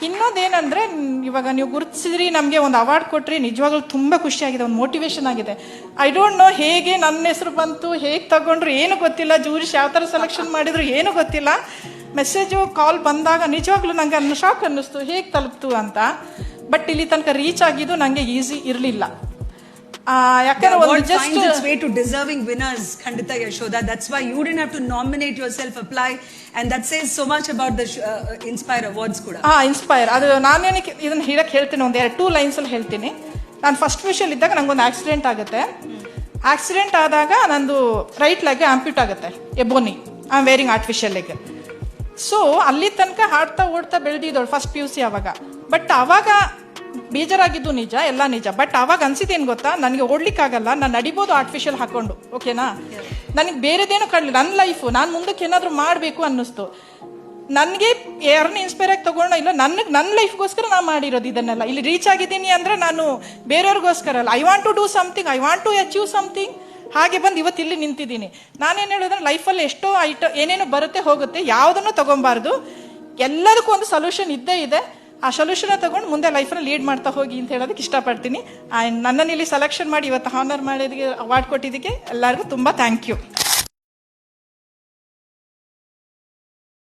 ಇನ್ನೊಂದೇನಂದ್ರೆ ಇವಾಗ ನೀವು ಗುರುತಿಸಿದ್ರಿ, ನಮಗೆ ಒಂದು ಅವಾರ್ಡ್ ಕೊಟ್ರಿ, ನಿಜವಾಗ್ಲೂ ತುಂಬಾ ಖುಷಿಯಾಗಿದೆ, ಒಂದು ಮೋಟಿವೇಶನ್ ಆಗಿದೆ. ಐ ಡೋಂಟ್ ನೋ ಹೇಗೆ ನನ್ನ ಹೆಸರು ಬಂತು, ಹೇಗೆ ತಗೊಂಡ್ರು ಏನು ಗೊತ್ತಿಲ್ಲ, ಜೂರಿಸ್ ಯಾವ ಥರ ಸೆಲೆಕ್ಷನ್ ಮಾಡಿದ್ರು ಏನು ಗೊತ್ತಿಲ್ಲ. ಮೆಸೇಜು ಕಾಲ್ ಬಂದಾಗ ನಿಜವಾಗ್ಲೂ ನಂಗೆ ಶಾಕ್ ಅನ್ನಿಸ್ತು, ಹೇಗೆ ತಲುಪ್ತು ಅಂತ. ಬಟ್ ಇಲ್ಲಿ ತನಕ ರೀಚ್ ಆಗಿದ್ದು ನಂಗೆ ಈಸಿ ಇರಲಿಲ್ಲ. ಯಾಕಂದ್ರೆ ಒಂದು just its way to deserving winners, ಖಂಡಿತ Yashoda. That's why you didn't have to nominate yourself, apply, and that says so much about the Inspire Awards ಕೂಡ. ಇನ್ಸ್ಪೈರ್ ಅದು ನಾನೇನಕ್ಕೆ ಇದನ್ನ ಹೇಳಕ್ ಹೇಳ್ತೀನಿ, ಒಂದು 2 ಲೈನ್ಸ್ ಅಲ್ಲಿ ಹೇಳ್ತೀನಿ. ನಾನು ಫಸ್ಟ್ ವಿಷಲ್ ಇದ್ದಾಗ ನಂಗೊಂದು ಆಕ್ಸಿಡೆಂಟ್ ಆಗುತ್ತೆ. ಆಕ್ಸಿಡೆಂಟ್ ಆದಾಗ ನಂದು ರೈಟ್ ಲೆಗ್ ಆಂಪ್ಯೂಟ್ ಆಗುತ್ತೆ, ebony. I am wearing artificial leg. So ಅಲ್ಲಿ ತನಕ ಹಾಡ್ತಾ ಓಡ್ತಾ ಬೆಳೆದಿದ್ದೋಳು ಫಸ್ಟ್ PUC ಅವಾಗ. ಬಟ್ ಅವಾಗ ಬೇಜಾರಾಗಿದ್ದು ನಿಜ, ಎಲ್ಲ ನಿಜ. ಬಟ್ ಅವಾಗ ಅನ್ಸಿದ್ದೇನು ಗೊತ್ತಾ, ನನಗೆ ಓಡ್ಲಿಕ್ಕಾಗಲ್ಲ, ನಾನು ನಡಿಬೋದು ಆರ್ಟಿಫಿಷಿಯಲ್ ಹಾಕೊಂಡು, ಓಕೆನಾ. ನನಗೆ ಬೇರೆದೇನು ಕಾಣಲಿಲ್ಲ, ನನ್ನ ಲೈಫು ನಾನು ಮುಂದಕ್ಕೆ ಏನಾದರೂ ಮಾಡಬೇಕು ಅನ್ನಿಸ್ತು. ನನಗೆ ಯಾರನ್ನ ಇನ್ಸ್ಪೈರ್ ಆಗಿ ತಗೊಂಡ ಇಲ್ಲ, ನನ್ನ ಲೈಫ್ಗೋಸ್ಕರ ನಾನು ಮಾಡಿರೋದು ಇದನ್ನೆಲ್ಲ. ಇಲ್ಲಿ ರೀಚ್ ಆಗಿದ್ದೀನಿ ಅಂದರೆ ನಾನು ಬೇರೆಯವ್ರಿಗೋಸ್ಕರ ಅಲ್ಲ. I want to do something, I want to achieve something. ಹಾಗೆ ಬಂದು ಇವತ್ತು ಇಲ್ಲಿ ನಿಂತಿದ್ದೀನಿ. ನಾನೇನು ಹೇಳಿದ್ರೆ, ಲೈಫಲ್ಲಿ ಎಷ್ಟೋ ಏನೇನು ಬರುತ್ತೆ ಹೋಗುತ್ತೆ, ಯಾವುದನ್ನು ತಗೊಬಾರ್ದು. ಎಲ್ಲದಕ್ಕೂ ಒಂದು ಸೊಲ್ಯೂಷನ್ ಇದ್ದೇ ಇದೆ. ಆ ಸೊಲ್ಯೂಷನ್ ತಗೊಂಡು ಮುಂದೆ ಲೈಫನ್ನ ಲೀಡ್ ಮಾಡ್ತಾ ಹೋಗಿ ಅಂತ ಹೇಳೋದಕ್ಕೆ ಇಷ್ಟಪಡ್ತೀನಿ. ನನ್ನನ್ನು ಇಲ್ಲಿ ಸೆಲೆಕ್ಷನ್ ಮಾಡಿ ಇವತ್ತು ಹಾನರ್ ಮಾಡೋದಕ್ಕೆ, ಅವಾರ್ಡ್ ಕೊಟ್ಟಿದ್ದಕ್ಕೆ ಎಲ್ಲರಿಗೂ ತುಂಬ ಥ್ಯಾಂಕ್ ಯು.